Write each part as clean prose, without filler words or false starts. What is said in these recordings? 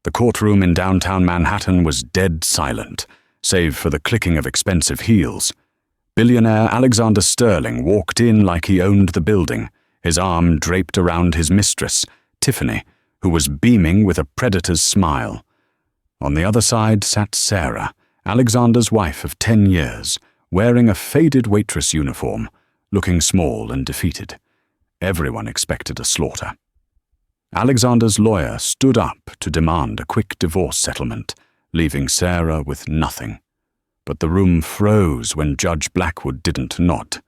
The courtroom in downtown Manhattan was dead silent, save for the clicking of expensive heels. Billionaire Alexander Sterling walked in like he owned the building, his arm draped around his mistress, Tiffany, who was beaming with a predator's smile. On the other side sat Sarah, Alexander's wife of 10 years, wearing a faded waitress uniform, looking small and defeated. Everyone expected a slaughter. Alexander's lawyer stood up to demand a quick divorce settlement, leaving Sarah with nothing. But the room froze when Judge Blackwood didn't nod.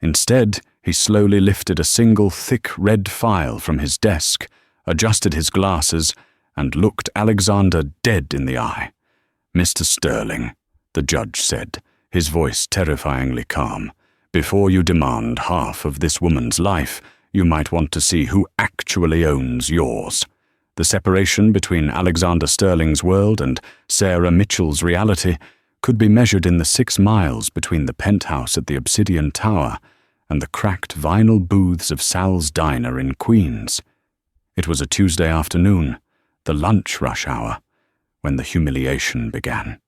Instead, he slowly lifted a single thick red file from his desk, adjusted his glasses, and looked Alexander dead in the eye. "Mr. Sterling," the judge said, his voice terrifyingly calm, "before you demand half of this woman's life, you might want to see who actually owns yours." The separation between Alexander Sterling's world and Sarah Mitchell's reality could be measured in the 6 miles between the penthouse at the Obsidian Tower and the cracked vinyl booths of Sal's Diner in Queens. It was a Tuesday afternoon, the lunch rush hour, when the humiliation began.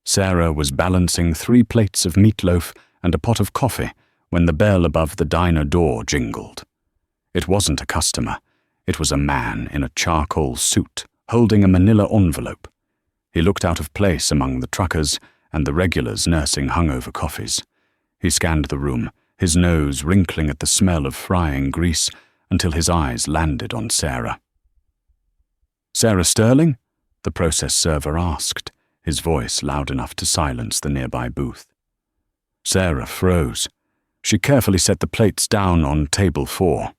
Sarah was balancing 3 plates of meatloaf and a pot of coffee when the bell above the diner door jingled. It wasn't a customer. It was a man in a charcoal suit, holding a manila envelope. He looked out of place among the truckers and the regulars nursing hungover coffees. He scanned the room, his nose wrinkling at the smell of frying grease, until his eyes landed on Sarah. "Sarah Sterling?" the process server asked, his voice loud enough to silence the nearby booth. Sarah froze. She carefully set the plates down on table 4.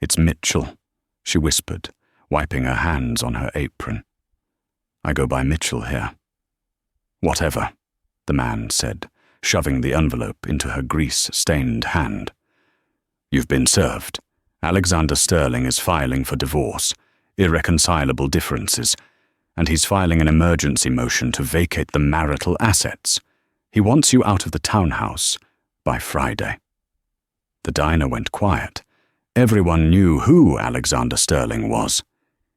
"It's Mitchell," she whispered, wiping her hands on her apron. "I go by Mitchell here." "Whatever," the man said, shoving the envelope into her grease-stained hand. "You've been served. Alexander Sterling is filing for divorce, irreconcilable differences, and he's filing an emergency motion to vacate the marital assets. He wants you out of the townhouse by Friday." The diner went quiet. Everyone knew who Alexander Sterling was.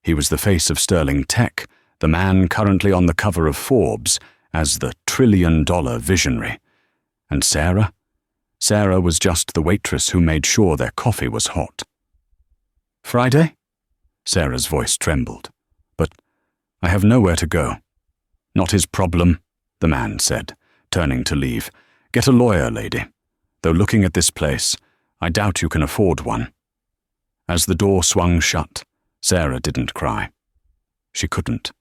He was the face of Sterling Tech, the man currently on the cover of Forbes as the trillion-dollar visionary. And Sarah? Sarah was just the waitress who made sure their coffee was hot. "Friday?" Sarah's voice trembled. "But I have nowhere to go." "Not his problem," the man said, turning to leave. "Get a lawyer, lady. Though looking at this place, I doubt you can afford one." As the door swung shut, Sarah didn't cry. She couldn't.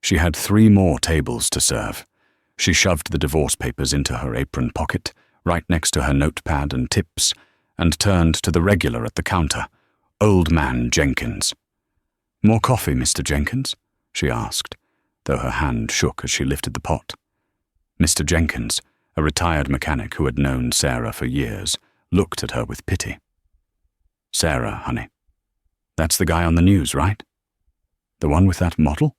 She had 3 more tables to serve. She shoved the divorce papers into her apron pocket, right next to her notepad and tips, and turned to the regular at the counter, Old Man Jenkins. "More coffee, Mr. Jenkins?" she asked, though her hand shook as she lifted the pot. Mr. Jenkins, a retired mechanic who had known Sarah for years, looked at her with pity. "Sarah, honey, that's the guy on the news, right? The one with that model?"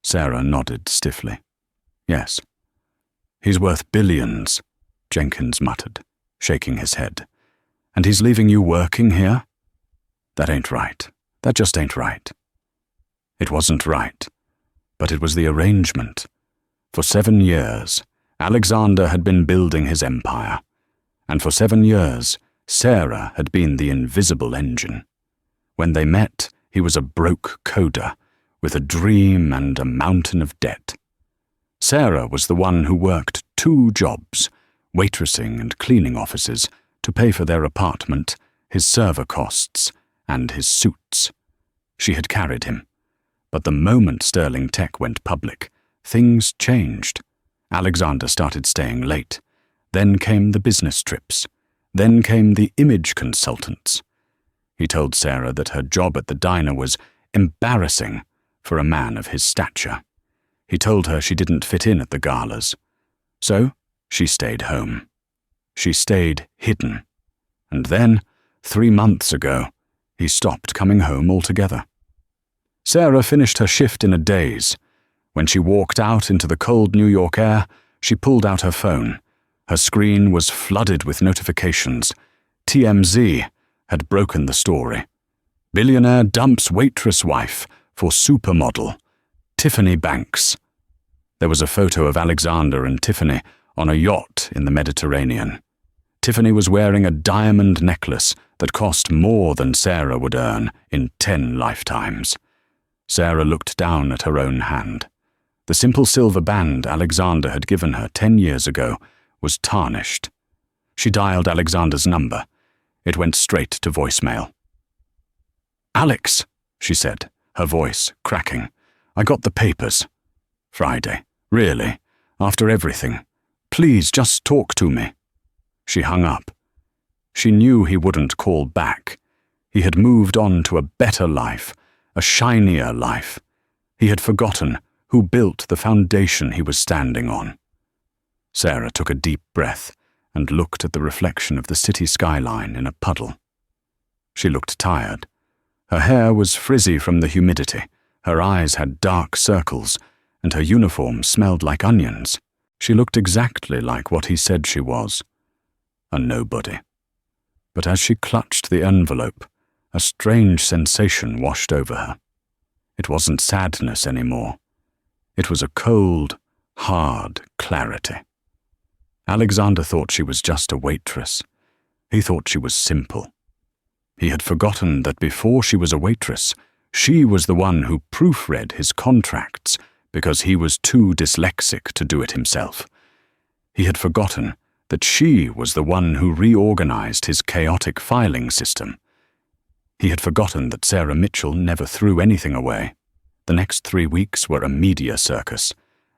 Sarah nodded stiffly. "Yes." "He's worth billions," Jenkins muttered, shaking his head. "And he's leaving you working here? That ain't right. That just ain't right." It wasn't right, but it was the arrangement. For 7 years, Alexander had been building his empire, and for 7 years, Sarah had been the invisible engine. When they met, he was a broke coder, with a dream and a mountain of debt. Sarah was the one who worked 2 jobs, waitressing and cleaning offices, to pay for their apartment, his server costs, and his suits. She had carried him. But the moment Sterling Tech went public, things changed. Alexander started staying late. Then came the business trips. Then came the image consultants. He told Sarah that her job at the diner was embarrassing for a man of his stature. He told her she didn't fit in at the galas. So she stayed home. She stayed hidden. And then, 3 months ago, he stopped coming home altogether. Sarah finished her shift in a daze. When she walked out into the cold New York air, she pulled out her phone. Her screen was flooded with notifications. TMZ had broken the story. Billionaire dumps waitress wife for supermodel, Tiffany Banks. There was a photo of Alexander and Tiffany on a yacht in the Mediterranean. Tiffany was wearing a diamond necklace that cost more than Sarah would earn in 10 lifetimes. Sarah looked down at her own hand. The simple silver band Alexander had given her 10 years ago was tarnished. She dialed Alexander's number. It went straight to voicemail. "Alex," she said, her voice cracking. "I got the papers." "Friday. Really? After everything? Please just talk to me." She hung up. She knew he wouldn't call back. He had moved on to a better life, a shinier life. He had forgotten who built the foundation he was standing on. Sarah took a deep breath and looked at the reflection of the city skyline in a puddle. She looked tired. Her hair was frizzy from the humidity, her eyes had dark circles, and her uniform smelled like onions. She looked exactly like what he said she was, a nobody. But as she clutched the envelope, a strange sensation washed over her. It wasn't sadness anymore. It was a cold, hard clarity. Alexander thought she was just a waitress. He thought she was simple. He had forgotten that before she was a waitress, she was the one who proofread his contracts because he was too dyslexic to do it himself. He had forgotten that she was the one who reorganized his chaotic filing system. He had forgotten that Sarah Mitchell never threw anything away. The next 3 weeks were a media circus.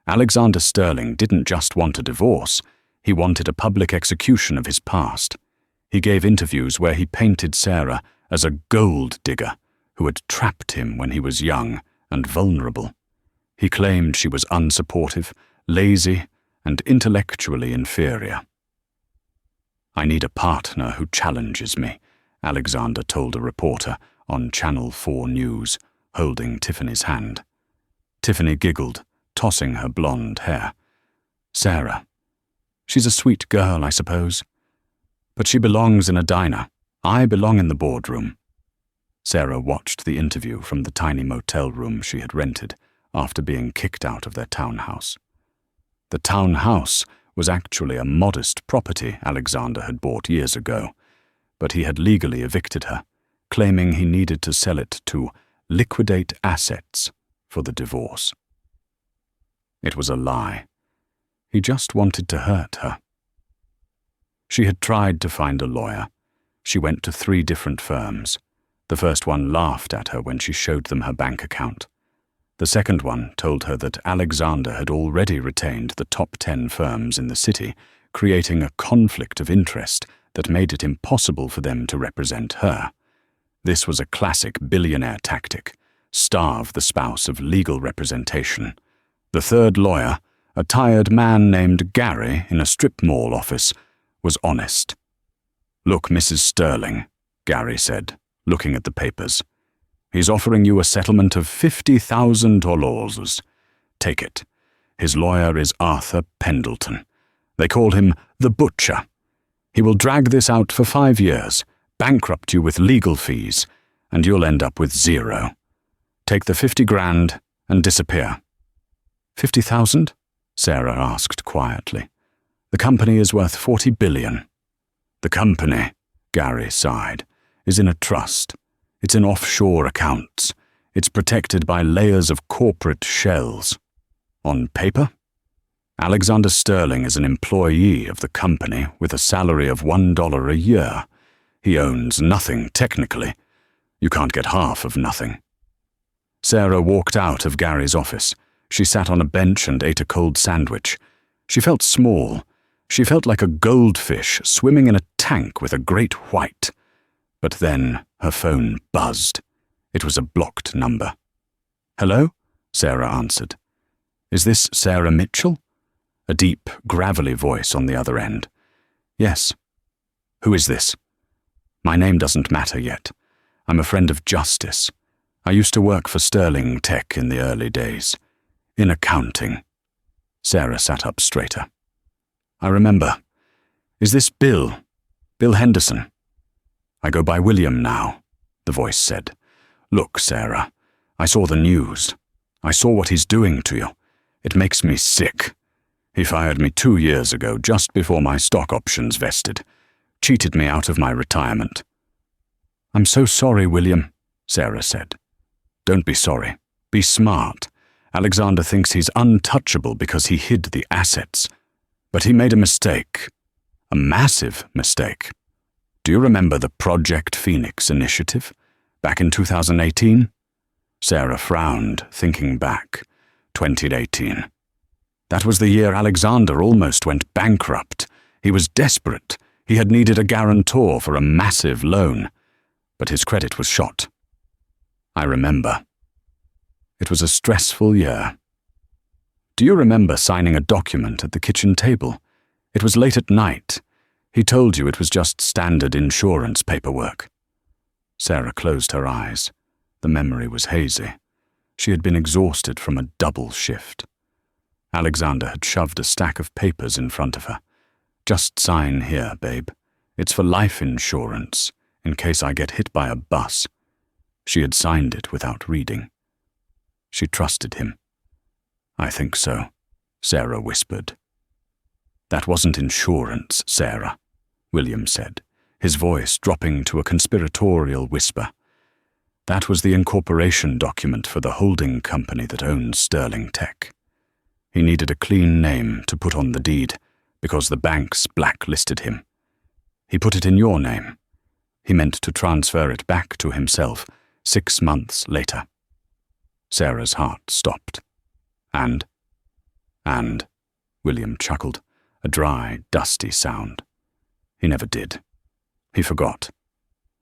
Alexander Sterling didn't just want a divorce, he wanted a public execution of his past. He gave interviews where he painted Sarah as a gold digger who had trapped him when he was young and vulnerable. He claimed she was unsupportive, lazy, and intellectually inferior. "I need a partner who challenges me," Alexander told a reporter on Channel 4 News, holding Tiffany's hand. Tiffany giggled, tossing her blonde hair. "Sarah. She's a sweet girl, I suppose. But she belongs in a diner. I belong in the boardroom." Sarah watched the interview from the tiny motel room she had rented after being kicked out of their townhouse. The townhouse was actually a modest property Alexander had bought years ago, but he had legally evicted her, claiming he needed to sell it to liquidate assets for the divorce. It was a lie. He just wanted to hurt her. She had tried to find a lawyer. She went to 3 different firms. The first one laughed at her when she showed them her bank account. The second one told her that Alexander had already retained the top 10 firms in the city, creating a conflict of interest that made it impossible for them to represent her. This was a classic billionaire tactic: starve the spouse of legal representation. The third lawyer, a tired man named Gary in a strip mall office, was honest. "Look, Mrs. Sterling," Gary said, looking at the papers. "He's offering you a settlement of $50,000. Take it. His lawyer is Arthur Pendleton. They call him the Butcher. He will drag this out for 5 years, bankrupt you with legal fees, and you'll end up with 0. Take the 50 grand and disappear." "50,000? Sarah asked quietly. "The company is worth 40 billion. "The company," Gary sighed, "is in a trust. It's in offshore accounts. It's protected by layers of corporate shells. On paper, Alexander Sterling is an employee of the company with a salary of $1 a year. He owns nothing technically. You can't get half of nothing." Sarah walked out of Gary's office. She sat on a bench and ate a cold sandwich. She felt small. She felt like a goldfish swimming in a tank with a great white. But then her phone buzzed. It was a blocked number. "Hello?" Sarah answered. "Is this Sarah Mitchell?" A deep, gravelly voice on the other end. "Yes." "Who is this?" "My name doesn't matter yet. I'm a friend of Justice. I used to work for Sterling Tech in the early days. In accounting." Sarah sat up straighter. "I remember. Is this Bill? Bill Henderson?" "I go by William now," the voice said. Look, Sarah, I saw the news. I saw what he's doing to you. It makes me sick. He fired me 2 years ago, just before my stock options vested. Cheated me out of my retirement." "I'm so sorry, William," Sarah said. "Don't be sorry. Be smart. Alexander thinks he's untouchable because he hid the assets. But he made a mistake. A massive mistake. Do you remember the Project Phoenix initiative? Back in 2018? Sarah frowned, thinking back. 2018. That was the year Alexander almost went bankrupt. He was desperate. He had needed a guarantor for a massive loan. But his credit was shot. I remember. It was a stressful year. Do you remember signing a document at the kitchen table? It was late at night. He told you it was just standard insurance paperwork." Sarah closed her eyes. The memory was hazy. She had been exhausted from a double shift. Alexander had shoved a stack of papers in front of her. "Just sign here, babe. It's for life insurance, in case I get hit by a bus." She had signed it without reading. She trusted him. "I think so," Sarah whispered. "That wasn't insurance, Sarah," William said, his voice dropping to a conspiratorial whisper. "That was the incorporation document for the holding company that owns Sterling Tech. He needed a clean name to put on the deed because the banks blacklisted him. He put it in your name. He meant to transfer it back to himself 6 months later." Sarah's heart stopped. And, William chuckled, a dry, dusty sound. "He never did. He forgot.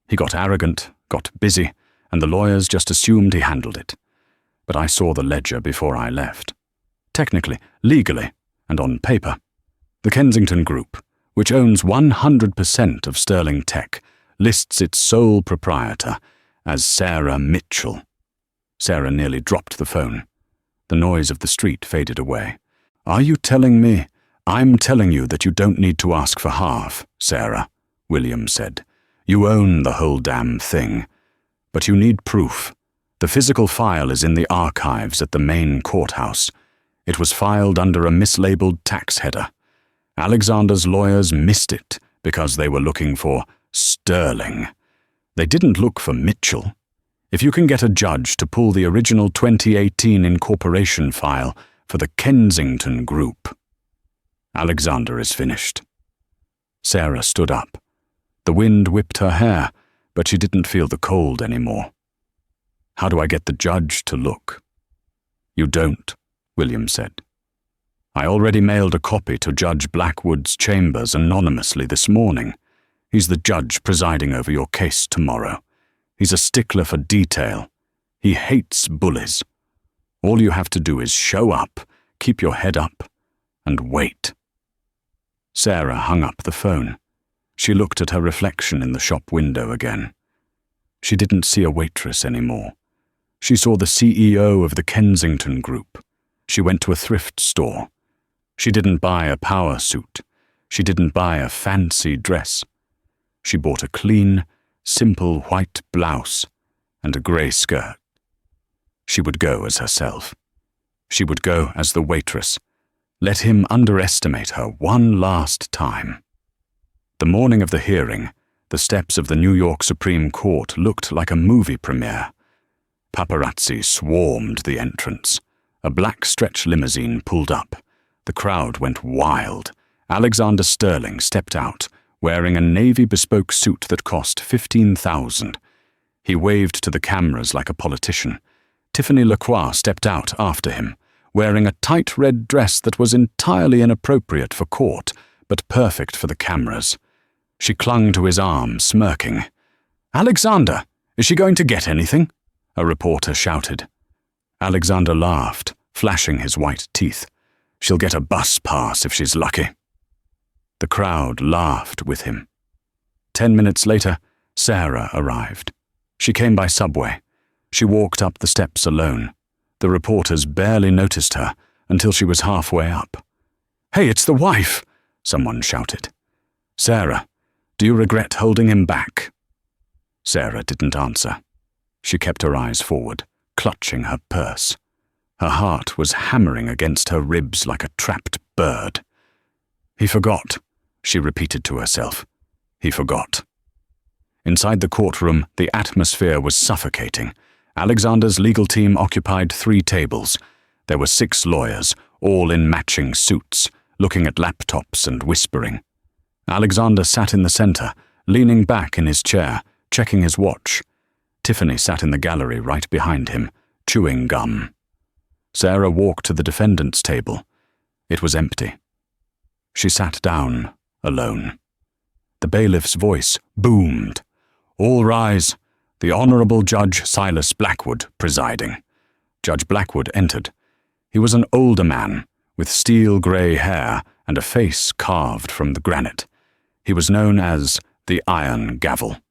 He got arrogant, got busy, and the lawyers just assumed he handled it. But I saw the ledger before I left. Technically, legally, and on paper. The Kensington Group, which owns 100% of Sterling Tech, lists its sole proprietor as Sarah Mitchell." Sarah nearly dropped the phone. The noise of the street faded away. "Are you telling me?" "I'm telling you that you don't need to ask for half, Sarah," William said. "You own the whole damn thing. But you need proof. The physical file is in the archives at the main courthouse. It was filed under a mislabeled tax header. Alexander's lawyers missed it because they were looking for Sterling. They didn't look for Mitchell. If you can get a judge to pull the original 2018 incorporation file for the Kensington Group, Alexander is finished." Sarah stood up. The wind whipped her hair, but she didn't feel the cold anymore. "How do I get the judge to look?" "You don't," William said. "I already mailed a copy to Judge Blackwood's chambers anonymously this morning. He's the judge presiding over your case tomorrow. He's a stickler for detail. He hates bullies. All you have to do is show up, keep your head up, and wait." Sarah hung up the phone. She looked at her reflection in the shop window again. She didn't see a waitress anymore. She saw the CEO of the Kensington Group. She went to a thrift store. She didn't buy a power suit. She didn't buy a fancy dress. She bought a clean, simple white blouse and a grey skirt. She would go as herself. She would go as the waitress. Let him underestimate her one last time. The morning of the hearing, the steps of the New York Supreme Court looked like a movie premiere. Paparazzi swarmed the entrance. A black stretch limousine pulled up. The crowd went wild. Alexander Sterling stepped out, wearing a navy bespoke suit that cost $15,000. He waved to the cameras like a politician. Tiffany Lacroix stepped out after him, wearing a tight red dress that was entirely inappropriate for court, but perfect for the cameras. She clung to his arm, smirking. "Alexander, is she going to get anything?" a reporter shouted. Alexander laughed, flashing his white teeth. "She'll get a bus pass if she's lucky." The crowd laughed with him. 10 minutes later, Sarah arrived. She came by subway. She walked up the steps alone. The reporters barely noticed her until she was halfway up. "Hey, it's the wife!" someone shouted. "Sarah, do you regret holding him back?" Sarah didn't answer. She kept her eyes forward, clutching her purse. Her heart was hammering against her ribs like a trapped bird. He forgot, she repeated to herself. He forgot. Inside the courtroom, the atmosphere was suffocating. Alexander's legal team occupied 3 tables. There were 6 lawyers, all in matching suits, looking at laptops and whispering. Alexander sat in the center, leaning back in his chair, checking his watch. Tiffany sat in the gallery right behind him, chewing gum. Sarah walked to the defendant's table. It was empty. She sat down, alone. The bailiff's voice boomed. "All rise. The Honorable Judge Silas Blackwood presiding." Judge Blackwood entered. He was an older man, with steel-grey hair and a face carved from the granite. He was known as the Iron Gavel.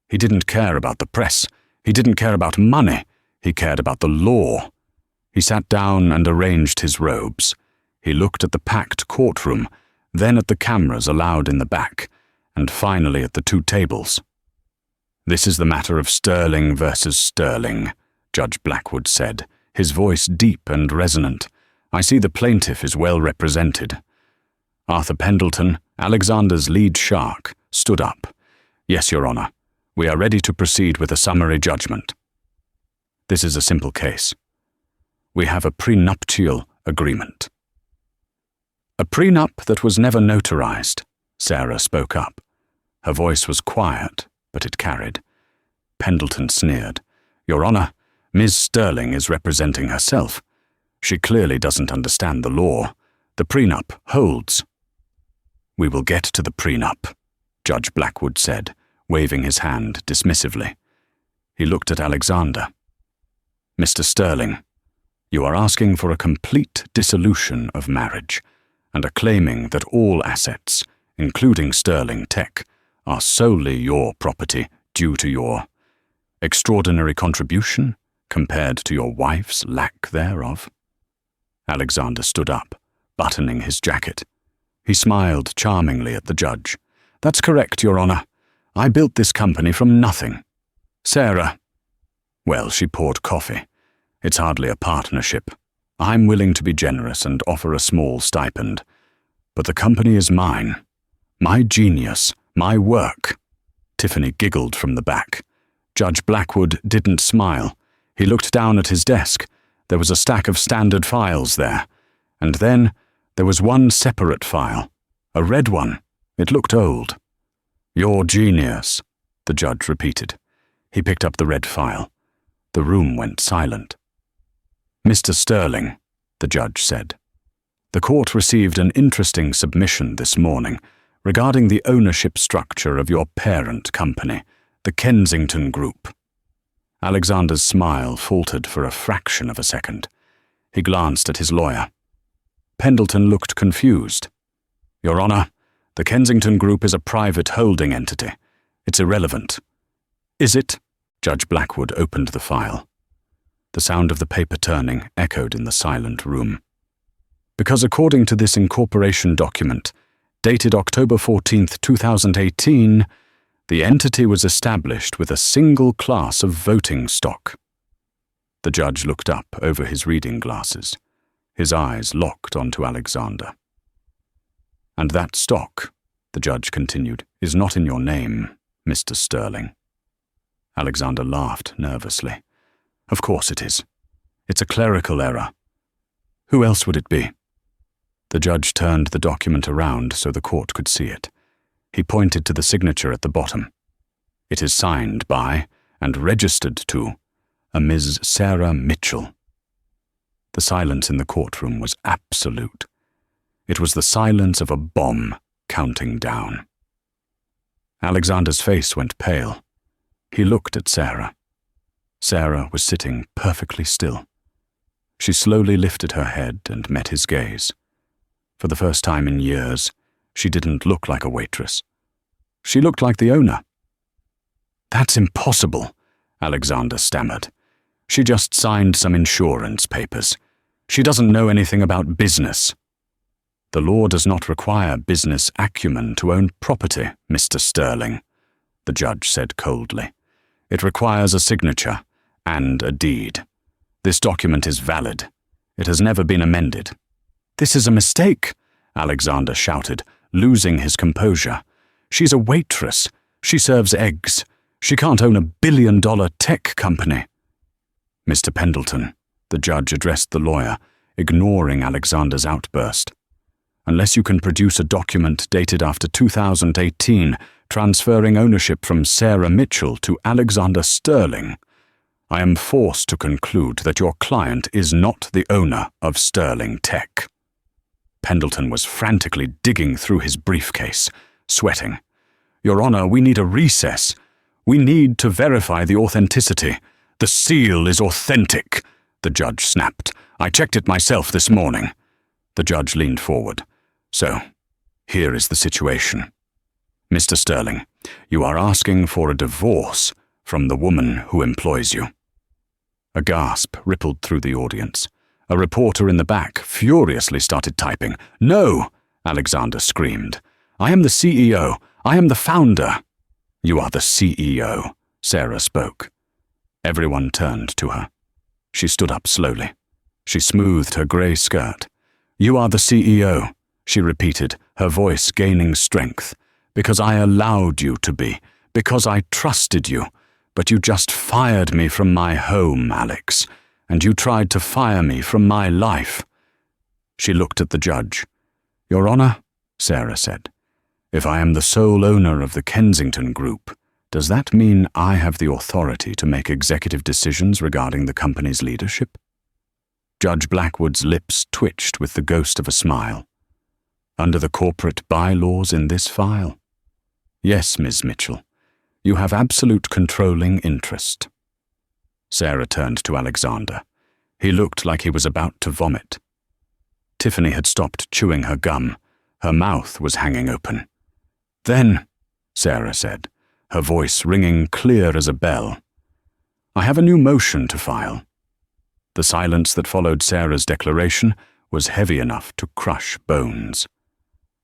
He didn't care about the press. He didn't care about money. He cared about the law. He sat down and arranged his robes. He looked at the packed courtroom, then at the cameras allowed in the back, and finally at the 2 tables. "This is the matter of Sterling versus Sterling," Judge Blackwood said, his voice deep and resonant. "I see the plaintiff is well represented." Arthur Pendleton, Alexander's lead shark, stood up. "Yes, Your Honor. We are ready to proceed with a summary judgment." "This is a simple case. We have a prenuptial agreement." "A prenup that was never notarized," Sarah spoke up. Her voice was quiet, but it carried. Pendleton sneered. "Your Honor, Ms. Sterling is representing herself. She clearly doesn't understand the law. The prenup holds." "We will get to the prenup," Judge Blackwood said, waving his hand dismissively. He looked at Alexander. "Mr. Sterling, you are asking for a complete dissolution of marriage, and are claiming that all assets, including Sterling Tech, are solely your property due to your extraordinary contribution compared to your wife's lack thereof." Alexander stood up, buttoning his jacket. He smiled charmingly at the judge. "That's correct, Your Honor. I built this company from nothing. Sarah—" Well, she poured coffee. "It's hardly a partnership. I'm willing to be generous and offer a small stipend. But the company is mine. My genius. My work." Tiffany giggled from the back. Judge Blackwood didn't smile. He looked down at his desk. There was a stack of standard files there. And then there was one separate file. A red one. It looked old. "Your genius," the judge repeated. He picked up the red file. The room went silent. "Mr. Sterling," the judge said, "the court received an interesting submission this morning regarding the ownership structure of your parent company, the Kensington Group." Alexander's smile faltered for a fraction of a second. He glanced at his lawyer. Pendleton looked confused. "Your Honor, the Kensington Group is a private holding entity. It's irrelevant." "Is it?" Judge Blackwood opened the file. The sound of the paper turning echoed in the silent room. "Because according to this incorporation document, dated October 14, 2018, the entity was established with a single class of voting stock." The judge looked up over his reading glasses. His eyes locked onto Alexander. "And that stock," the judge continued, "is not in your name, Mr. Sterling." Alexander laughed nervously. "Of course it is. It's a clerical error. Who else would it be?" The judge turned the document around so the court could see it. He pointed to the signature at the bottom. "It is signed by, and registered to, a Ms. Sarah Mitchell." The silence in the courtroom was absolute. It was the silence of a bomb counting down. Alexander's face went pale. He looked at Sarah. Sarah was sitting perfectly still. She slowly lifted her head and met his gaze. For the first time in years, she didn't look like a waitress. She looked like the owner. "That's impossible," Alexander stammered. "She just signed some insurance papers. She doesn't know anything about business." "The law does not require business acumen to own property, Mr. Sterling," the judge said coldly. "It requires a signature, and a deed. This document is valid. It has never been amended." "This is a mistake," Alexander shouted, losing his composure. "She's a waitress. She serves eggs. She can't own $1 billion tech company." "Mr. Pendleton," the judge addressed the lawyer, ignoring Alexander's outburst. "Unless you can produce a document dated after 2018 transferring ownership from Sarah Mitchell to Alexander Sterling, I am forced to conclude that your client is not the owner of Sterling Tech." Pendleton was frantically digging through his briefcase, sweating. "Your Honor, we need a recess. We need to verify the authenticity. The seal is authentic," the judge snapped. "I checked it myself this morning." The judge leaned forward. "So, here is the situation. Mr. Sterling, you are asking for a divorce from the woman who employs you." A gasp rippled through the audience. A reporter in the back furiously started typing. "No!" Alexander screamed. "I am the CEO. I am the founder." "You are the CEO," Sarah spoke. Everyone turned to her. She stood up slowly. She smoothed her grey skirt. "You are the CEO," she repeated, her voice gaining strength. "Because I allowed you to be. Because I trusted you. But you just fired me from my home, Alex. And you tried to fire me from my life." She looked at the judge. "Your Honor," Sarah said, "if I am the sole owner of the Kensington Group, does that mean I have the authority to make executive decisions regarding the company's leadership?" Judge Blackwood's lips twitched with the ghost of a smile. "Under the corporate bylaws in this file? Yes, Ms. Mitchell. You have absolute controlling interest." Sarah turned to Alexander. He looked like he was about to vomit. Tiffany had stopped chewing her gum. Her mouth was hanging open. "Then," Sarah said, her voice ringing clear as a bell, "I have a new motion to file." The silence that followed Sarah's declaration was heavy enough to crush bones.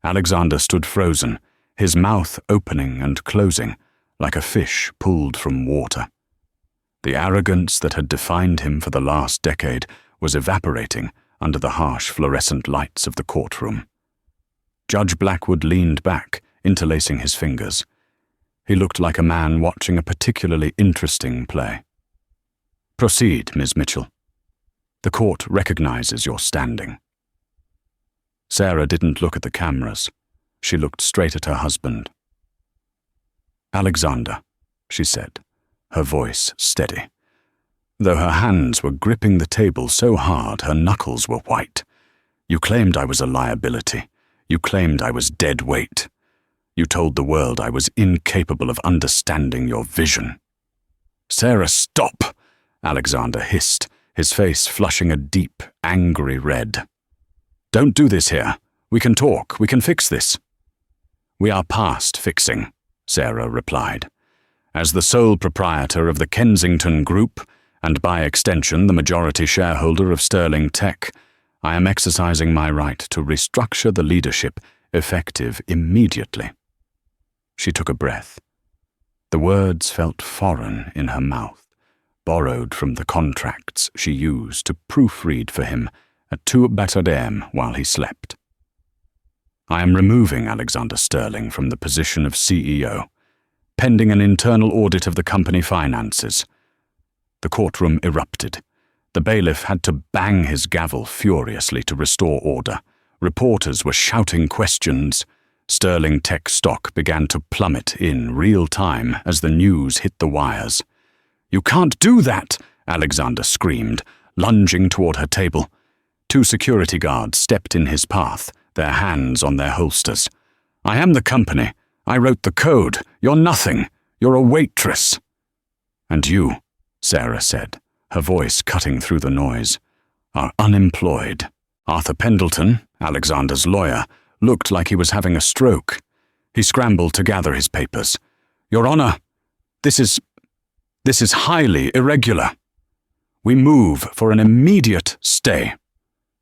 Alexander stood frozen, his mouth opening and closing, like a fish pulled from water. The arrogance that had defined him for the last decade was evaporating under the harsh fluorescent lights of the courtroom. Judge Blackwood leaned back, interlacing his fingers. He looked like a man watching a particularly interesting play. "Proceed, Ms. Mitchell. The court recognizes your standing." Sarah didn't look at the cameras. She looked straight at her husband. "Alexander," she said, her voice steady. Though her hands were gripping the table so hard her knuckles were white. "You claimed I was a liability. You claimed I was dead weight. You told the world I was incapable of understanding your vision." "Sarah, stop!" Alexander hissed, his face flushing a deep, angry red. "Don't do this here. We can talk. We can fix this." "We are past fixing," Sarah replied. "As the sole proprietor of the Kensington Group, and by extension the majority shareholder of Sterling Tech, I am exercising my right to restructure the leadership effective immediately." She took a breath. The words felt foreign in her mouth, borrowed from the contracts she used to proofread for him at 2 Batterdam while he slept. "I am removing Alexander Sterling from the position of CEO, pending an internal audit of the company finances." The courtroom erupted. The bailiff had to bang his gavel furiously to restore order. Reporters were shouting questions. Sterling Tech stock began to plummet in real time as the news hit the wires. "You can't do that!" Alexander screamed, lunging toward her table. 2 security guards stepped in his path, their hands on their holsters. "I am the company. I wrote the code. You're nothing. You're a waitress." "And you," Sarah said, her voice cutting through the noise, "are unemployed." Arthur Pendleton, Alexander's lawyer, looked like he was having a stroke. He scrambled to gather his papers. "Your Honor, this is highly irregular. We move for an immediate stay.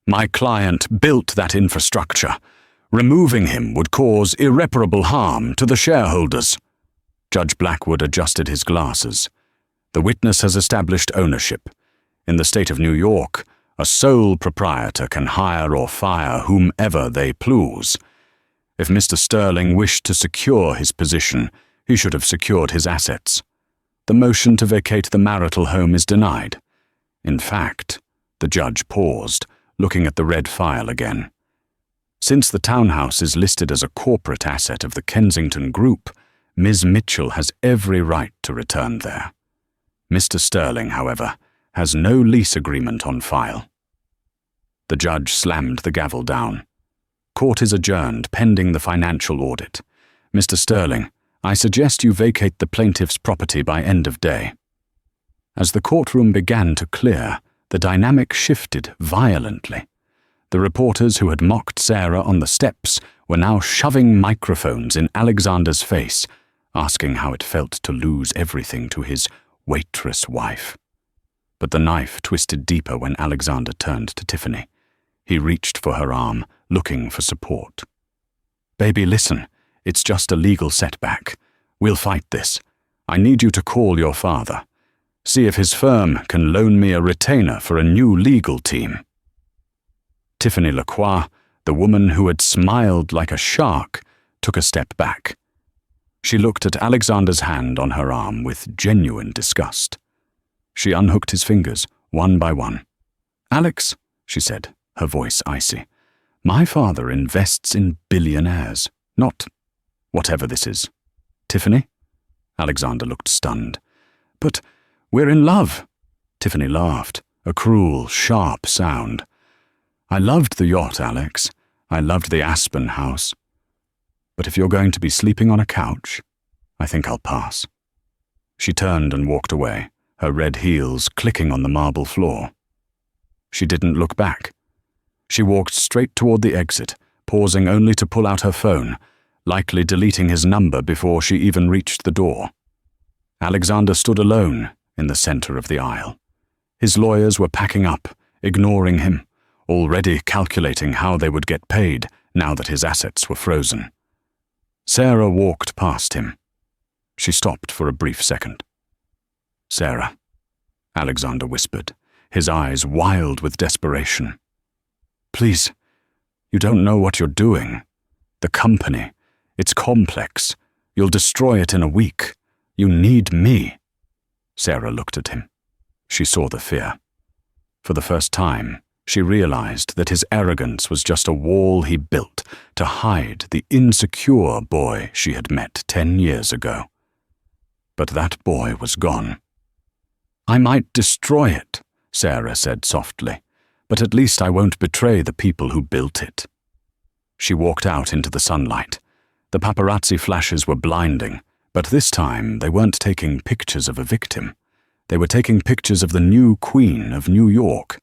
My client built that infrastructure. Removing him would cause irreparable harm to the shareholders." Judge Blackwood adjusted his glasses. The witness has established ownership. In the state of New York, a sole proprietor can hire or fire whomever they please. If Mr. Sterling wished to secure his position, he should have secured his assets. The motion to vacate the marital home is denied. In fact, the judge paused, looking at the red file again. Since the townhouse is listed as a corporate asset of the Kensington Group, Ms. Mitchell has every right to return there. Mr. Sterling, however, has no lease agreement on file. The judge slammed the gavel down. Court is adjourned pending the financial audit. Mr. Sterling, I suggest you vacate the plaintiff's property by end of day. As the courtroom began to clear, the dynamic shifted violently. The reporters who had mocked Sarah on the steps were now shoving microphones in Alexander's face, asking how it felt to lose everything to his waitress wife. But the knife twisted deeper when Alexander turned to Tiffany. He reached for her arm, looking for support. "Baby, listen. It's just a legal setback. We'll fight this. I need you to call your father. See if his firm can loan me a retainer for a new legal team." Tiffany Lacroix, the woman who had smiled like a shark, took a step back. She looked at Alexander's hand on her arm with genuine disgust. She unhooked his fingers, one by one. "Alex," she said, her voice icy, "my father invests in billionaires, not whatever this is." "Tiffany?" Alexander looked stunned. "But we're in love." Tiffany laughed, a cruel, sharp sound. "I loved the yacht, Alex. I loved the Aspen house. But if you're going to be sleeping on a couch, I think I'll pass." She turned and walked away, her red heels clicking on the marble floor. She didn't look back. She walked straight toward the exit, pausing only to pull out her phone, likely deleting his number before she even reached the door. Alexander stood alone in the center of the aisle. His lawyers were packing up, ignoring him, already calculating how they would get paid now that his assets were frozen. Sarah walked past him. She stopped for a brief second. "Sarah," Alexander whispered, his eyes wild with desperation. "Please, you don't know what you're doing. The company, it's complex. You'll destroy it in a week. You need me." Sarah looked at him. She saw the fear. For the first time, she realized that his arrogance was just a wall he built to hide the insecure boy she had met 10 years ago. But that boy was gone. "I might destroy it," Sarah said softly, "but at least I won't betray the people who built it." She walked out into the sunlight. The paparazzi flashes were blinding, but this time they weren't taking pictures of a victim. They were taking pictures of the new Queen of New York.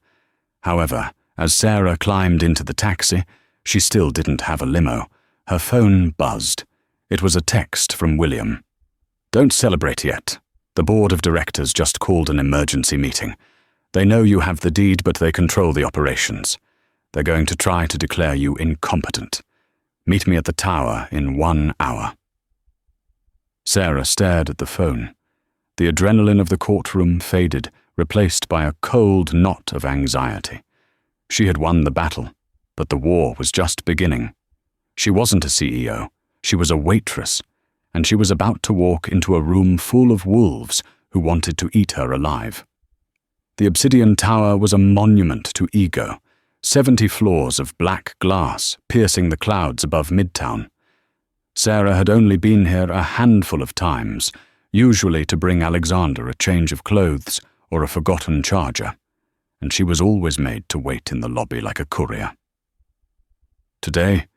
However, as Sarah climbed into the taxi, she still didn't have a limo. Her phone buzzed. It was a text from William. "Don't celebrate yet. The board of directors just called an emergency meeting. They know you have the deed, but they control the operations. They're going to try to declare you incompetent. Meet me at the tower in 1 hour." Sarah stared at the phone. The adrenaline of the courtroom faded, replaced by a cold knot of anxiety. She had won the battle, but the war was just beginning. She wasn't a CEO, she was a waitress, and she was about to walk into a room full of wolves who wanted to eat her alive. The Obsidian Tower was a monument to ego, 70 floors of black glass piercing the clouds above Midtown. Sarah had only been here a handful of times, usually to bring Alexander a change of clothes or a forgotten charger, and she was always made to wait in the lobby like a courier. Today,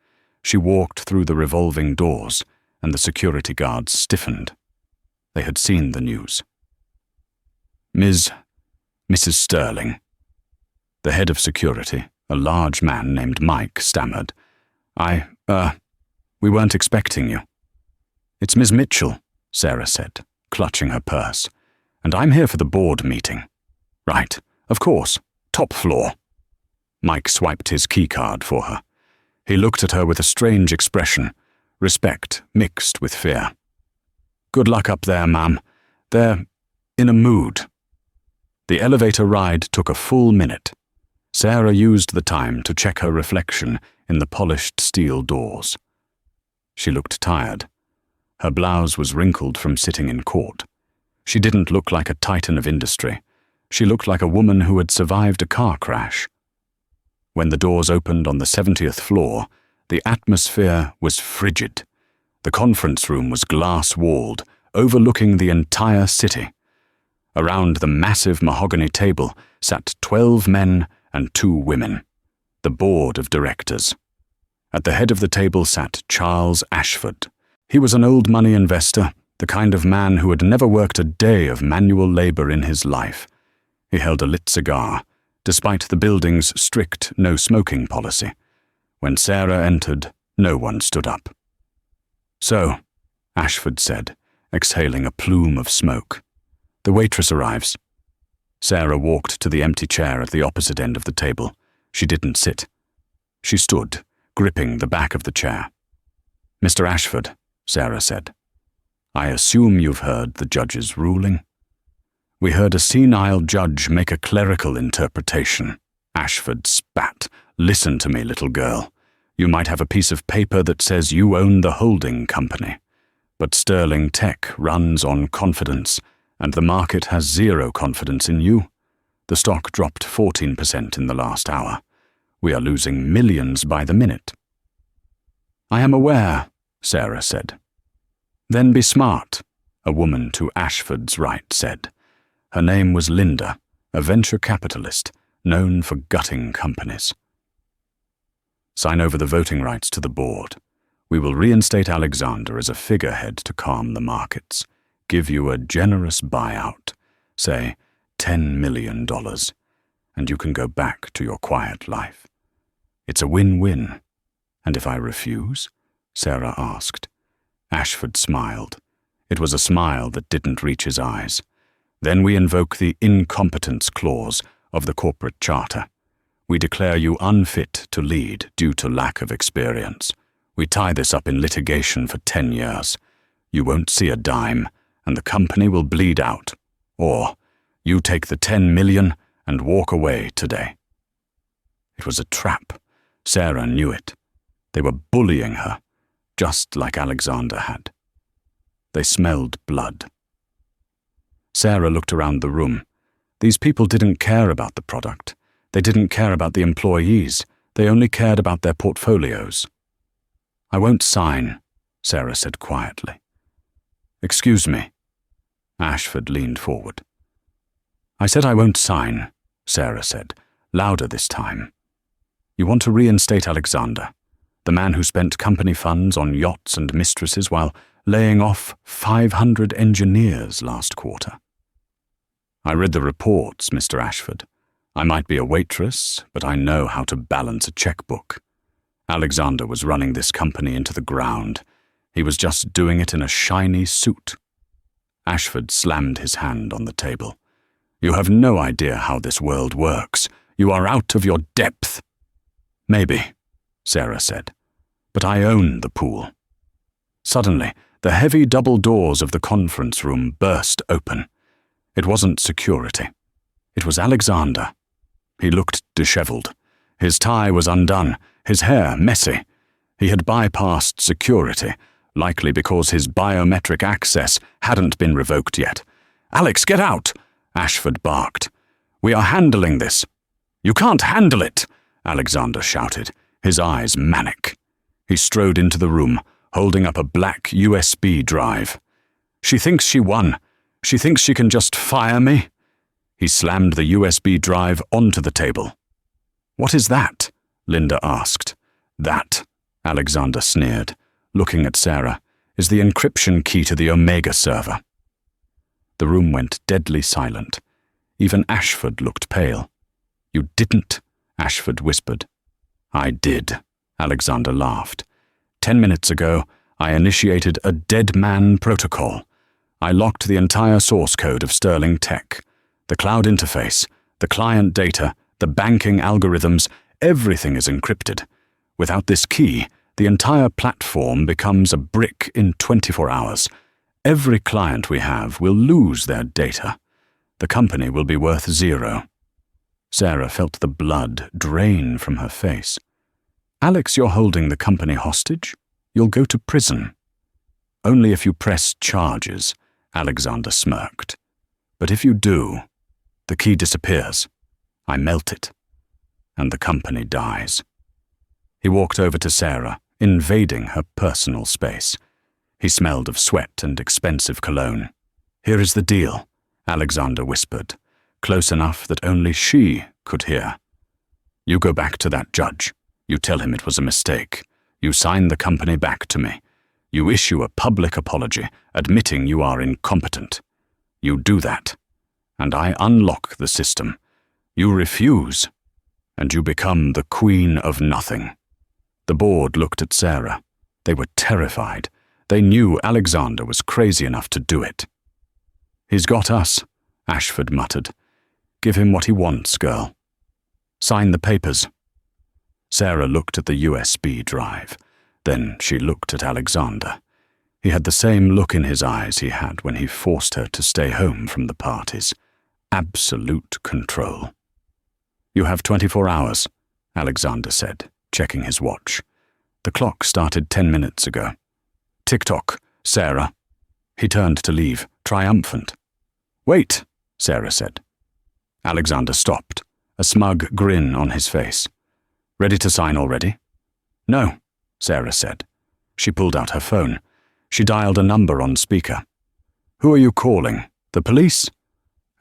she walked through the revolving doors, and the security guards stiffened. They had seen the news. Mrs. Sterling." The head of security, a large man named Mike, stammered. We weren't expecting you." "It's Miss Mitchell," Sarah said, clutching her purse. "And I'm here for the board meeting." "Right, of course, top floor." Mike swiped his keycard for her. He looked at her with a strange expression, respect mixed with fear. "Good luck up there, ma'am. They're in a mood. The elevator ride took a full minute. Sarah used the time to check her reflection in the polished steel doors. She looked tired. Her blouse was wrinkled from sitting in court. She didn't look like a titan of industry. She looked like a woman who had survived a car crash. When the doors opened on the 70th floor, the atmosphere was frigid. The conference room was glass-walled, overlooking the entire city. Around the massive mahogany table sat 12 men and 2 women, the board of directors. At the head of the table sat Charles Ashford. He was an old money investor, the kind of man who had never worked a day of manual labor in his life. He held a lit cigar, despite the building's strict no-smoking policy. When Sarah entered, no one stood up. "So," Ashford said, exhaling a plume of smoke. "The waitress arrives." Sarah walked to the empty chair at the opposite end of the table. She didn't sit. She stood, gripping the back of the chair. "Mr. Ashford," Sarah said, "I assume you've heard the judge's ruling." "We heard a senile judge make a clerical interpretation." Ashford spat. "Listen to me, little girl. You might have a piece of paper that says you own the holding company. But Sterling Tech runs on confidence, and the market has zero confidence in you. The stock dropped 14% in the last hour. We are losing millions by the minute." "I am aware," Sarah said. "Then be smart," a woman to Ashford's right said. Her name was Linda, a venture capitalist, known for gutting companies. "Sign over the voting rights to the board. We will reinstate Alexander as a figurehead to calm the markets. Give you a generous buyout, say $10 million, and you can go back to your quiet life. It's a win-win." "And if I refuse?" Sarah asked. Ashford smiled. It was a smile that didn't reach his eyes. "Then we invoke the incompetence clause of the corporate charter. We declare you unfit to lead due to lack of experience. We tie this up in litigation for 10 years. You won't see a dime, and the company will bleed out. Or you take the 10 million and walk away today." It was a trap. Sarah knew it. They were bullying her, just like Alexander had. They smelled blood. Sarah looked around the room. These people didn't care about the product. They didn't care about the employees. They only cared about their portfolios. "I won't sign," Sarah said quietly. "Excuse me." Ashford leaned forward. "I said I won't sign," Sarah said, louder this time. "You want to reinstate Alexander, the man who spent company funds on yachts and mistresses while laying off 500 engineers last quarter." "I read the reports, Mr. Ashford. I might be a waitress, but I know how to balance a checkbook. Alexander was running this company into the ground. He was just doing it in a shiny suit." Ashford slammed his hand on the table. "You have no idea how this world works. You are out of your depth." "Maybe," Sarah said, "but I own the pool." Suddenly, the heavy double doors of the conference room burst open. It wasn't security. It was Alexander. He looked disheveled. His tie was undone, his hair messy. He had bypassed security, likely because his biometric access hadn't been revoked yet. "Alex, get out!" Ashford barked. "We are handling this." "You can't handle it!" Alexander shouted, his eyes manic. He strode into the room, holding up a black USB drive. "She thinks she won. She thinks she can just fire me." He slammed the USB drive onto the table. "What is that?" Linda asked. "That," Alexander sneered, looking at Sarah, "is the encryption key to the Omega server." The room went deadly silent. Even Ashford looked pale. "You didn't," Ashford whispered. "I did," Alexander laughed. 10 minutes ago, I initiated a dead man protocol. I locked the entire source code of Sterling Tech. The cloud interface, the client data, the banking algorithms, everything is encrypted. Without this key, the entire platform becomes a brick in 24 hours. Every client we have will lose their data. The company will be worth 0. Sarah felt the blood drain from her face. Alex, you're holding the company hostage? You'll go to prison. Only if you press charges, Alexander smirked. But if you do, the key disappears. I melt it. And the company dies. He walked over to Sarah, invading her personal space. He smelled of sweat and expensive cologne. Here is the deal, Alexander whispered, close enough that only she could hear. You go back to that judge. You tell him it was a mistake. You sign the company back to me. You issue a public apology, admitting you are incompetent. You do that, and I unlock the system. You refuse, and you become the queen of nothing. The board looked at Sarah. They were terrified. They knew Alexander was crazy enough to do it. He's got us, Ashford muttered. Give him what he wants, girl. Sign the papers. Sarah looked at the USB drive. Then she looked at Alexander. He had the same look in his eyes he had when he forced her to stay home from the parties. Absolute control. You have 24 hours, Alexander said, checking his watch. The clock started 10 minutes ago. Tick-tock, Sarah. He turned to leave, triumphant. Wait, Sarah said. Alexander stopped, a smug grin on his face. Ready to sign already? No, Sarah said. She pulled out her phone. She dialed a number on speaker. Who are you calling? The police?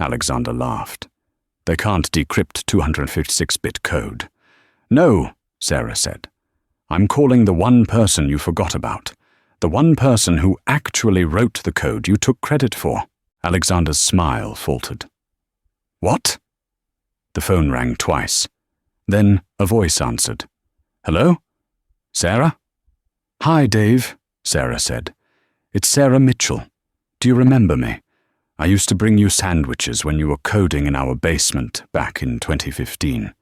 Alexander laughed. They can't decrypt 256-bit code. No, Sarah said. I'm calling the one person you forgot about. The one person who actually wrote the code you took credit for. Alexander's smile faltered. What? The phone rang twice. Then a voice answered. Hello? Sarah? Hi, Dave, Sarah said. It's Sarah Mitchell. Do you remember me? I used to bring you sandwiches when you were coding in our basement back in 2015.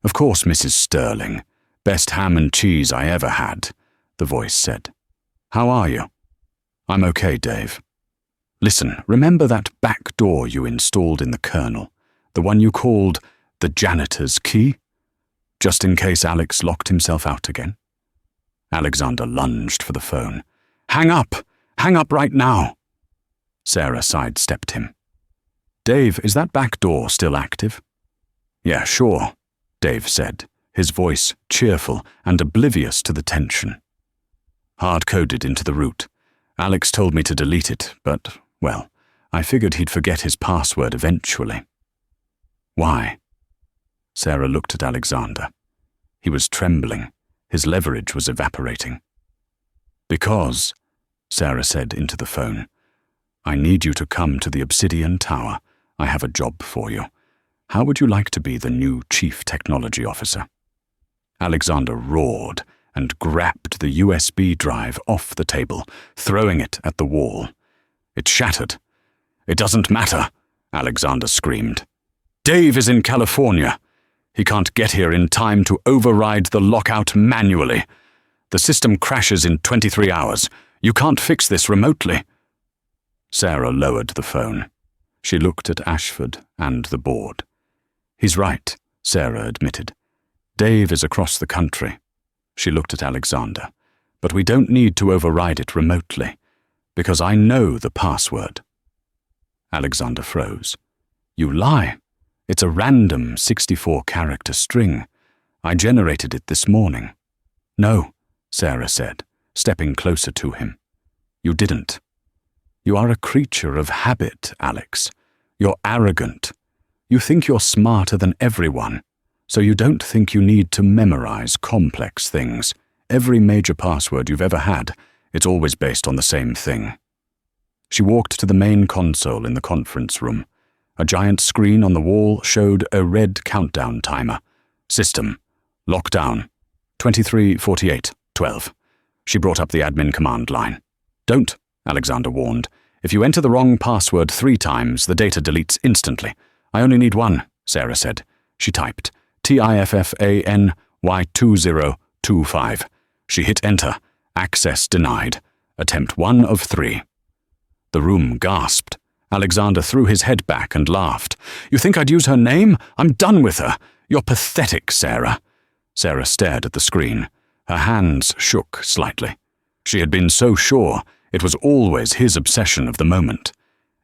Of course, Mrs. Sterling. Best ham and cheese I ever had, the voice said. How are you? I'm okay, Dave. Listen, remember that back door you installed in the kernel? The one you called the janitor's key? Just in case Alex locked himself out again? Alexander lunged for the phone. Hang up! Hang up right now! Sarah sidestepped him. Dave, is that back door still active? Yeah, sure, Dave said, his voice cheerful and oblivious to the tension. Hard-coded into the root. Alex told me to delete it, but, well, I figured he'd forget his password eventually. Why? Sarah looked at Alexander. He was trembling. His leverage was evaporating. Because, Sarah said into the phone, I need you to come to the Obsidian Tower. I have a job for you. How would you like to be the new Chief Technology Officer? Alexander roared and grabbed the USB drive off the table, throwing it at the wall. It shattered. It doesn't matter, Alexander screamed. Dave is in California. He can't get here in time to override the lockout manually. The system crashes in 23 hours. You can't fix this remotely. Sarah lowered the phone. She looked at Ashford and the board. He's right, Sarah admitted. Dave is across the country. She looked at Alexander. But we don't need to override it remotely, because I know the password. Alexander froze. You lie. It's a random 64-character string. I generated it this morning. No, Sarah said, stepping closer to him. You didn't. You are a creature of habit, Alex. You're arrogant. You think you're smarter than everyone, so you don't think you need to memorize complex things. Every major password you've ever had, it's always based on the same thing. She walked to the main console in the conference room. A giant screen on the wall showed a red countdown timer. System. Lockdown. 23:48:12. She brought up the admin command line. Don't, Alexander warned. If you enter the wrong password 3 times, the data deletes instantly. I only need one, Sarah said. She typed TIFFANY2025. She hit enter. Access denied. Attempt 1 of 3. The room gasped. Alexander threw his head back and laughed. "You think I'd use her name? I'm done with her. You're pathetic, Sarah." Sarah stared at the screen. Her hands shook slightly. She had been so sure it was always his obsession of the moment.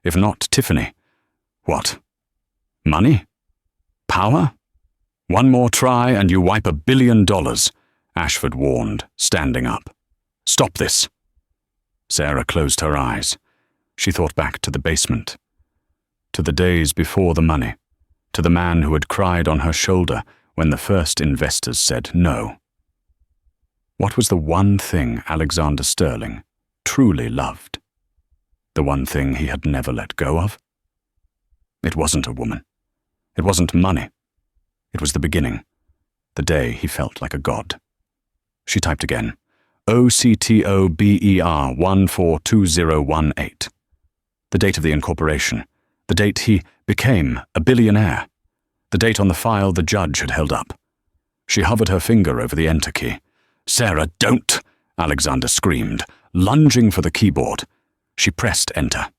If not Tiffany. What? Money? Power? "One more try and you wipe $1 billion, Ashford warned, standing up. "Stop this." Sarah closed her eyes. She thought back to the basement, to the days before the money, to the man who had cried on her shoulder when the first investors said no. What was the one thing Alexander Sterling truly loved? The one thing he had never let go of? It wasn't a woman. It wasn't money. It was the beginning, the day he felt like a god. She typed again, OCTOBER 142018. The date of the incorporation, the date he became a billionaire, the date on the file the judge had held up. She hovered her finger over the enter key. "Sarah, don't!" Alexander screamed, lunging for the keyboard. She pressed enter.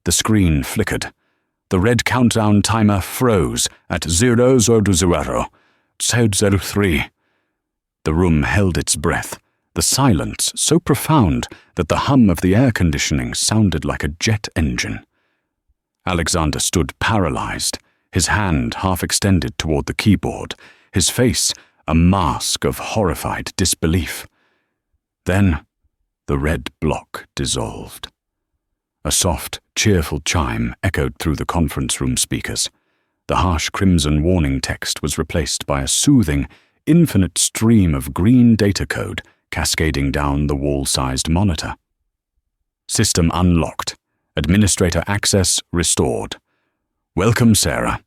The screen flickered. The red countdown timer froze at 00:03. The room held its breath, the silence so profound that the hum of the air conditioning sounded like a jet engine. Alexander stood paralyzed, his hand half extended toward the keyboard, his face a mask of horrified disbelief. Then the red block dissolved. A soft, cheerful chime echoed through the conference room speakers. The harsh crimson warning text was replaced by a soothing, infinite stream of green data code cascading down the wall-sized monitor. System unlocked. Administrator access restored. "Welcome, Sarah."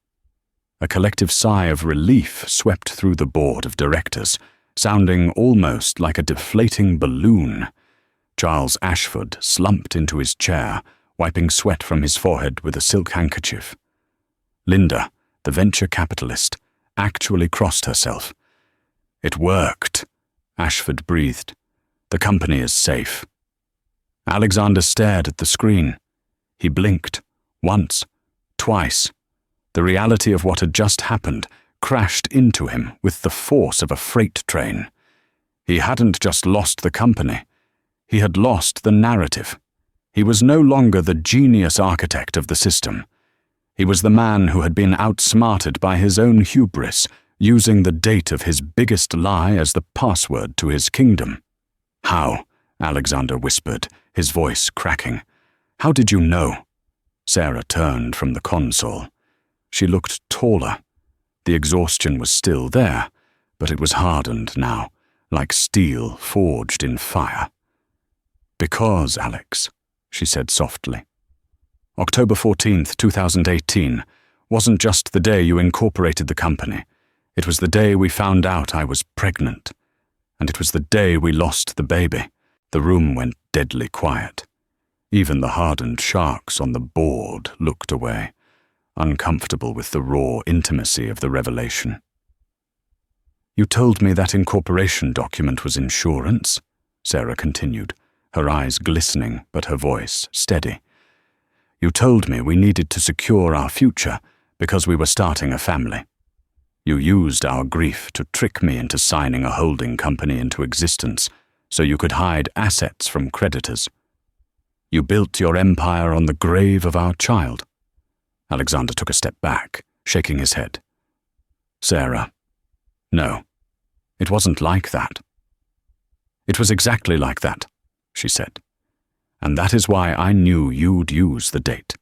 A collective sigh of relief swept through the board of directors, sounding almost like a deflating balloon. Charles Ashford slumped into his chair, wiping sweat from his forehead with a silk handkerchief. Linda, the venture capitalist, actually crossed herself. "It worked," Ashford breathed. "The company is safe." Alexander stared at the screen. He blinked, once, twice. The reality of what had just happened crashed into him with the force of a freight train. He hadn't just lost the company. He had lost the narrative. He was no longer the genius architect of the system. He was the man who had been outsmarted by his own hubris, using the date of his biggest lie as the password to his kingdom. "How?" Alexander whispered, his voice cracking. "How did you know?" Sarah turned from the console. She looked taller. The exhaustion was still there, but it was hardened now, like steel forged in fire. "Because, Alex," she said softly. "October 14th, 2018, wasn't just the day you incorporated the company. It was the day we found out I was pregnant. And it was the day we lost the baby." The room went deadly quiet. Even the hardened sharks on the board looked away, uncomfortable with the raw intimacy of the revelation. "You told me that incorporation document was insurance," Sarah continued, her eyes glistening but her voice steady. "You told me we needed to secure our future because we were starting a family. You used our grief to trick me into signing a holding company into existence so you could hide assets from creditors. You built your empire on the grave of our child." Alexander took a step back, shaking his head. "Sarah, no, it wasn't like that." "It was exactly like that," she said. "And that is why I knew you'd use the date.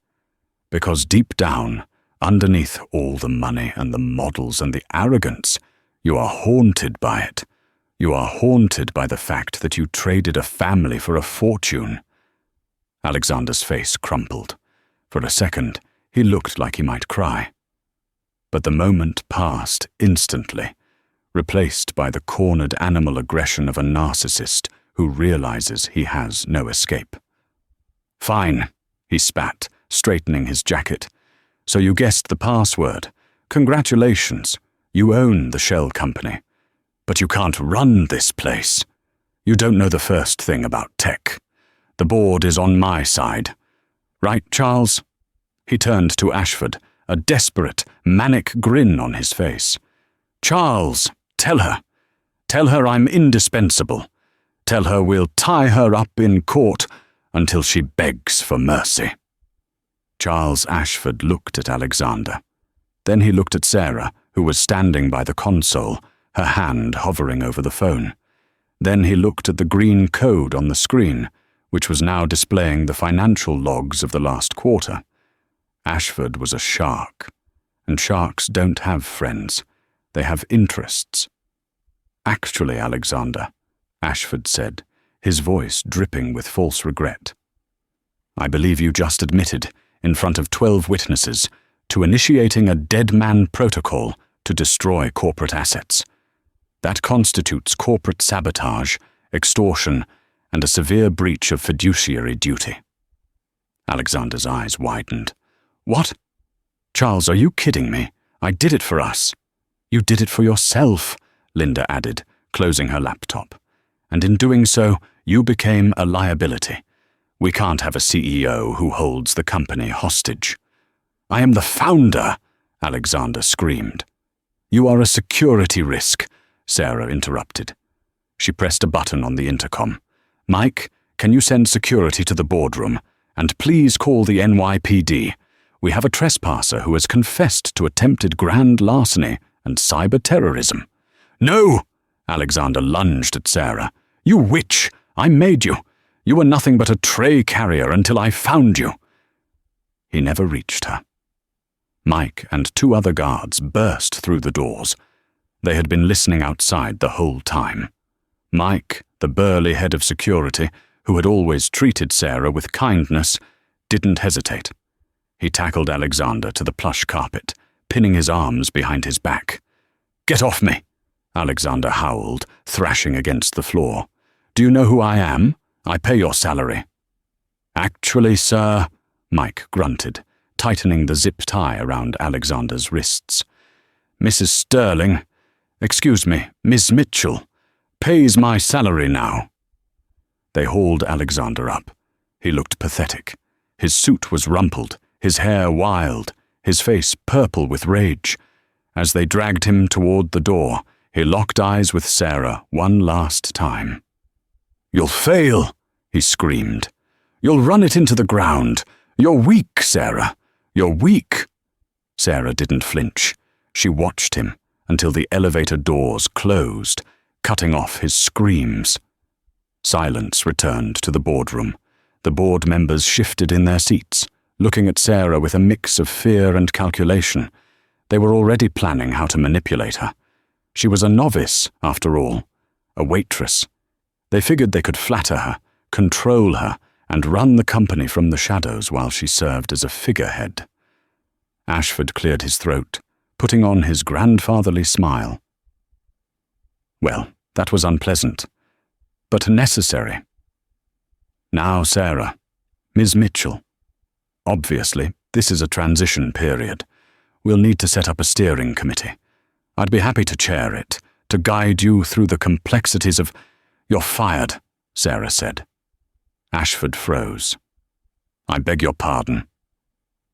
Because deep down, underneath all the money and the models and the arrogance, you are haunted by it. You are haunted by the fact that you traded a family for a fortune." Alexander's face crumpled. For a second, he looked like he might cry. But the moment passed instantly, replaced by the cornered animal aggression of a narcissist who realizes he has no escape. "Fine," he spat, straightening his jacket. "So you guessed the password. Congratulations, you own the shell company. But you can't run this place. You don't know the first thing about tech. The board is on my side. Right, Charles? He turned to Ashford, a desperate, manic grin on his face. Charles, tell her. Tell her I'm indispensable. Tell her we'll tie her up in court until she begs for mercy. Charles Ashford looked at Alexander. Then he looked at Sarah, who was standing by the console, her hand hovering over the phone. Then he looked at the green code on the screen, which was now displaying the financial logs of the last quarter. Ashford was a shark, and sharks don't have friends. They have interests. Actually, Alexander, Ashford said, his voice dripping with false regret. I believe you just admitted, in front of 12 witnesses, to initiating a dead man protocol to destroy corporate assets. That constitutes corporate sabotage, extortion, and a severe breach of fiduciary duty. Alexander's eyes widened. What? Charles, are you kidding me? I did it for us. You did it for yourself, Linda added, closing her laptop. And in doing so, you became a liability. We can't have a CEO who holds the company hostage. I am the founder, Alexander screamed. You are a security risk, Sarah interrupted. She pressed a button on the intercom. Mike, can you send security to the boardroom? And please call the NYPD. We have a trespasser who has confessed to attempted grand larceny and cyber-terrorism. No! Alexander lunged at Sarah. You witch! I made you! You were nothing but a tray carrier until I found you. He never reached her. Mike and 2 other guards burst through the doors. They had been listening outside the whole time. Mike, the burly head of security, who had always treated Sarah with kindness, didn't hesitate. He tackled Alexander to the plush carpet, pinning his arms behind his back. Get off me! Alexander howled, thrashing against the floor. Do you know who I am? I pay your salary. Actually, sir, Mike grunted, tightening the zip tie around Alexander's wrists. Mrs. Sterling, excuse me, Miss Mitchell, pays my salary now. They hauled Alexander up. He looked pathetic. His suit was rumpled, his hair wild, his face purple with rage. As they dragged him toward the door, he locked eyes with Sarah one last time. You'll fail, he screamed. You'll run it into the ground. You're weak, Sarah. You're weak. Sarah didn't flinch. She watched him until the elevator doors closed, cutting off his screams. Silence returned to the boardroom. The board members shifted in their seats, looking at Sarah with a mix of fear and calculation. They were already planning how to manipulate her. She was a novice, after all, a waitress. They figured they could flatter her, control her, and run the company from the shadows while she served as a figurehead. Ashford cleared his throat, putting on his grandfatherly smile. Well, that was unpleasant, but necessary. Now, Sarah, Ms. Mitchell. Obviously, this is a transition period. We'll need to set up a steering committee. I'd be happy to chair it, to guide you through the complexities of— You're fired, Sarah said. Ashford froze. I beg your pardon.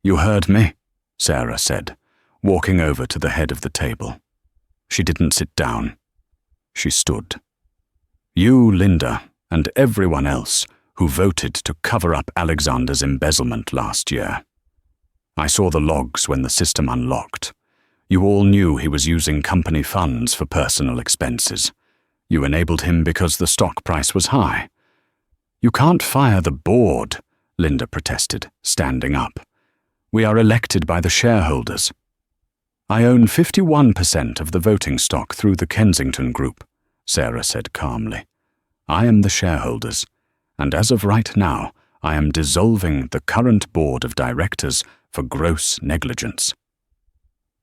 You heard me, Sarah said, walking over to the head of the table. She didn't sit down. She stood. You, Linda, and everyone else who voted to cover up Alexander's embezzlement last year. I saw the logs when the system unlocked. You all knew he was using company funds for personal expenses. You enabled him because the stock price was high. You can't fire the board, Linda protested, standing up. We are elected by the shareholders. I own 51% of the voting stock through the Kensington Group, Sarah said calmly. I am the shareholders, and as of right now, I am dissolving the current board of directors for gross negligence.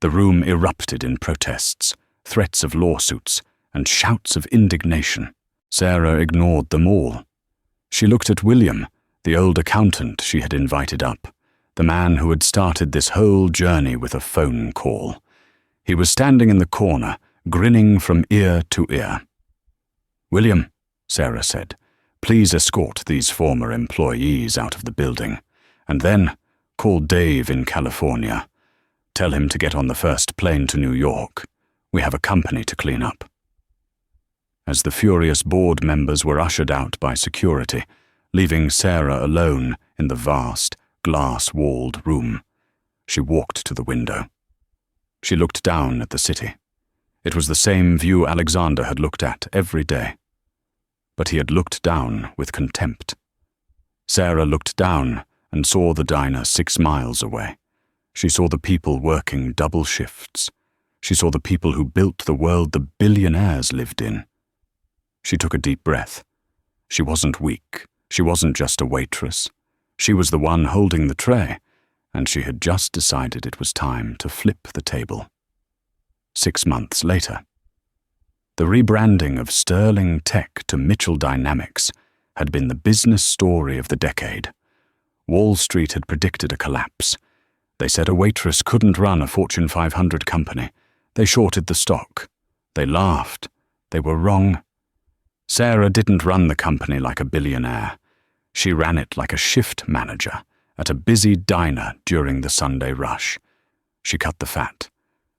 The room erupted in protests, threats of lawsuits, and shouts of indignation. Sarah ignored them all. She looked at William, the old accountant she had invited up, the man who had started this whole journey with a phone call. He was standing in the corner, grinning from ear to ear. William, Sarah said, please escort these former employees out of the building. And then call Dave in California. Tell him to get on the first plane to New York. We have a company to clean up." As the furious board members were ushered out by security, leaving Sarah alone in the vast, glass-walled room, she walked to the window. She looked down at the city. It was the same view Alexander had looked at every day. But he had looked down with contempt. Sarah looked down and saw the diner 6 miles away. She saw the people working double shifts. She saw the people who built the world the billionaires lived in. She took a deep breath. She wasn't weak. She wasn't just a waitress. She was the one holding the tray, and she had just decided it was time to flip the table. 6 months later. The rebranding of Sterling Tech to Mitchell Dynamics had been the business story of the decade. Wall Street had predicted a collapse. They said a waitress couldn't run a Fortune 500 company. They shorted the stock. They laughed. They were wrong. Sarah didn't run the company like a billionaire. She ran it like a shift manager at a busy diner during the Sunday rush. She cut the fat.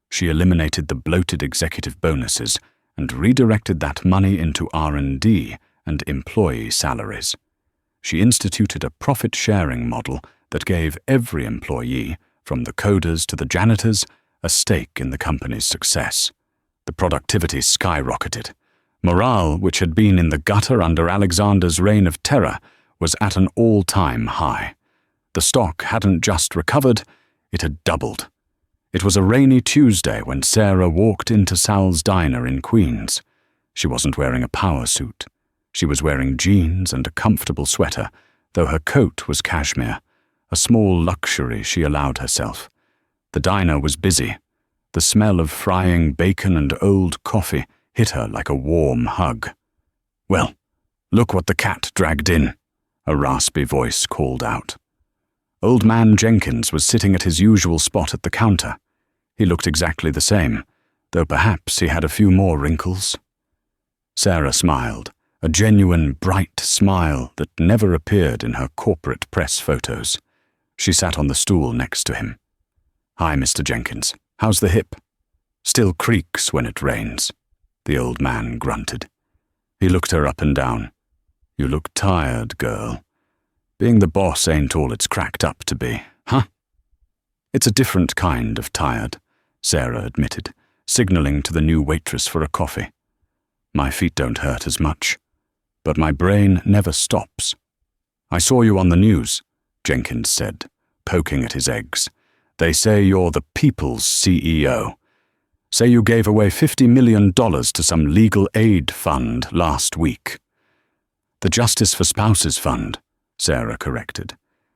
She eliminated the bloated executive bonuses and redirected that money into R&D and employee salaries. She instituted a profit-sharing model that gave every employee, from the coders to the janitors, a stake in the company's success. The productivity skyrocketed. Morale, which had been in the gutter under Alexander's reign of terror, was at an all-time high. The stock hadn't just recovered, it had doubled. It was a rainy Tuesday when Sarah walked into Sal's diner in Queens. She wasn't wearing a power suit. She was wearing jeans and a comfortable sweater, though her coat was cashmere, a small luxury she allowed herself. The diner was busy. The smell of frying bacon and old coffee hit her like a warm hug. "Well, look what the cat dragged in," a raspy voice called out. Old man Jenkins was sitting at his usual spot at the counter. He looked exactly the same, though perhaps he had a few more wrinkles. Sarah smiled, a genuine, bright smile that never appeared in her corporate press photos. She sat on the stool next to him. "Hi, Mr. Jenkins. How's the hip?" "Still creaks when it rains," the old man grunted. He looked her up and down. "You look tired, girl. Being the boss ain't all it's cracked up to be, huh?" "It's a different kind of tired," Sarah admitted, signaling to the new waitress for a coffee. "My feet don't hurt as much, but my brain never stops." "I saw you on the news," Jenkins said, poking at his eggs. "They say you're the people's CEO. Say you gave away $50 million to some legal aid fund last week." "The Justice for Spouses Fund," Sarah corrected,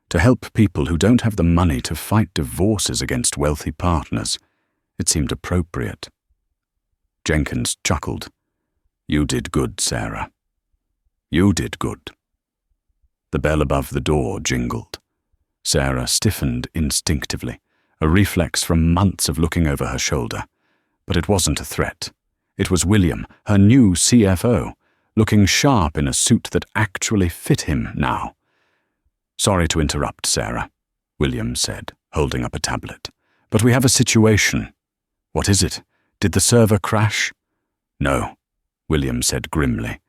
"to help people who don't have the money to fight divorces against wealthy partners. It seemed appropriate." Jenkins chuckled. "You did good, Sarah. You did good." The bell above the door jingled. Sarah stiffened instinctively, a reflex from months of looking over her shoulder. But it wasn't a threat. It was William, her new CFO, looking sharp in a suit that actually fit him now. "Sorry to interrupt, Sarah," William said, holding up a tablet. "But we have a situation." "What is it? Did the server crash?" "No," William said grimly.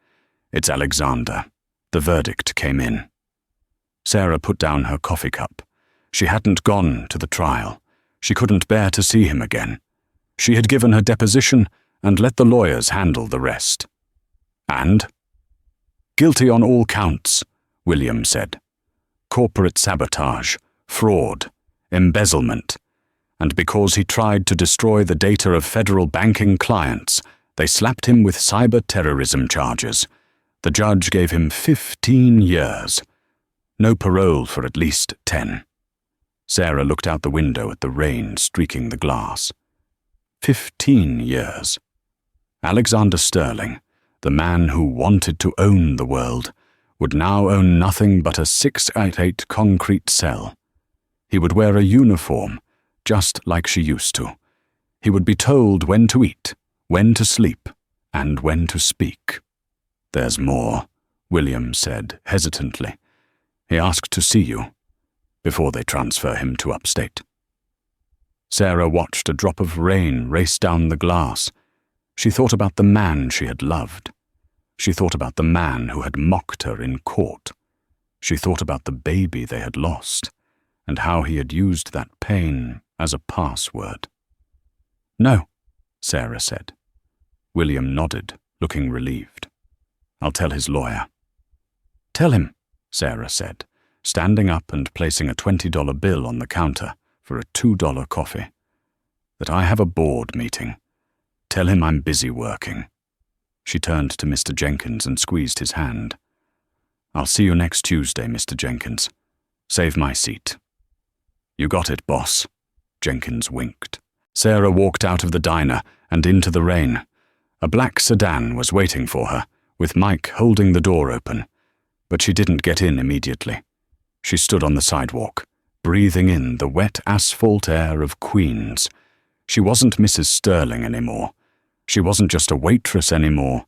"It's Alexander. The verdict came in." Sarah put down her coffee cup. She hadn't gone to the trial. She couldn't bear to see him again. She had given her deposition and let the lawyers handle the rest. "And?" "Guilty on all counts," William said. "Corporate sabotage, fraud, embezzlement. And because he tried to destroy the data of federal banking clients, they slapped him with cyber-terrorism charges. The judge gave him 15 years. No parole for at least 10. Sarah looked out the window at the rain streaking the glass. 15 years. Alexander Sterling, the man who wanted to own the world, would now own nothing but a 688 concrete cell. He would wear a uniform, just like she used to. He would be told when to eat, when to sleep, and when to speak. "There's more," William said hesitantly. "He asked to see you." before they transfer him to upstate. Sarah watched a drop of rain race down the glass. She thought about the man she had loved. She thought about the man who had mocked her in court. She thought about the baby they had lost, and how he had used that pain as a password. "No," Sarah said. William nodded, looking relieved. "I'll tell his lawyer." "Tell him," Sarah said, standing up and placing a $20 bill on the counter for a $2 coffee, "that I have a board meeting. Tell him I'm busy working." She turned to Mr. Jenkins and squeezed his hand. "I'll see you next Tuesday, Mr. Jenkins. Save my seat." "You got it, boss." Jenkins winked. Sarah walked out of the diner and into the rain. A black sedan was waiting for her, with Mike holding the door open, but she didn't get in immediately. She stood on the sidewalk, breathing in the wet asphalt air of Queens. She wasn't Mrs. Sterling anymore. She wasn't just a waitress anymore.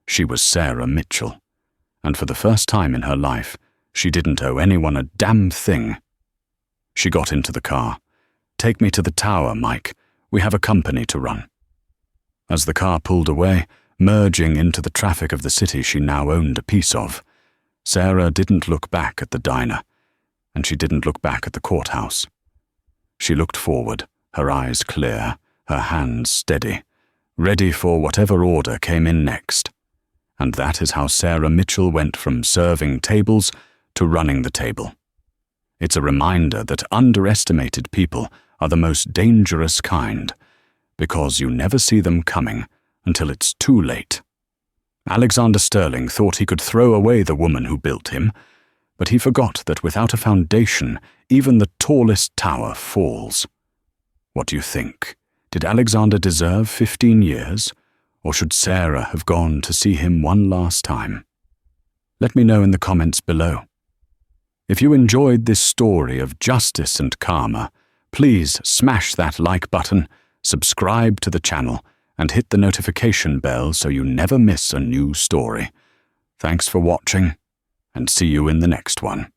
She was Sarah Mitchell. And for the first time in her life, she didn't owe anyone a damn thing. She got into the car. "Take me to the tower, Mike. We have a company to run." As the car pulled away, merging into the traffic of the city she now owned a piece of, Sarah didn't look back at the diner, and she didn't look back at the courthouse. She looked forward, her eyes clear, her hands steady, ready for whatever order came in next. And that is how Sarah Mitchell went from serving tables to running the table. It's a reminder that underestimated people are the most dangerous kind, because you never see them coming until it's too late. Alexander Sterling thought he could throw away the woman who built him, but he forgot that without a foundation, even the tallest tower falls. What do you think? Did Alexander deserve 15 years, or should Sarah have gone to see him one last time? Let me know in the comments below. If you enjoyed this story of justice and karma, please smash that like button, subscribe to the channel, and hit the notification bell so you never miss a new story. Thanks for watching, and see you in the next one.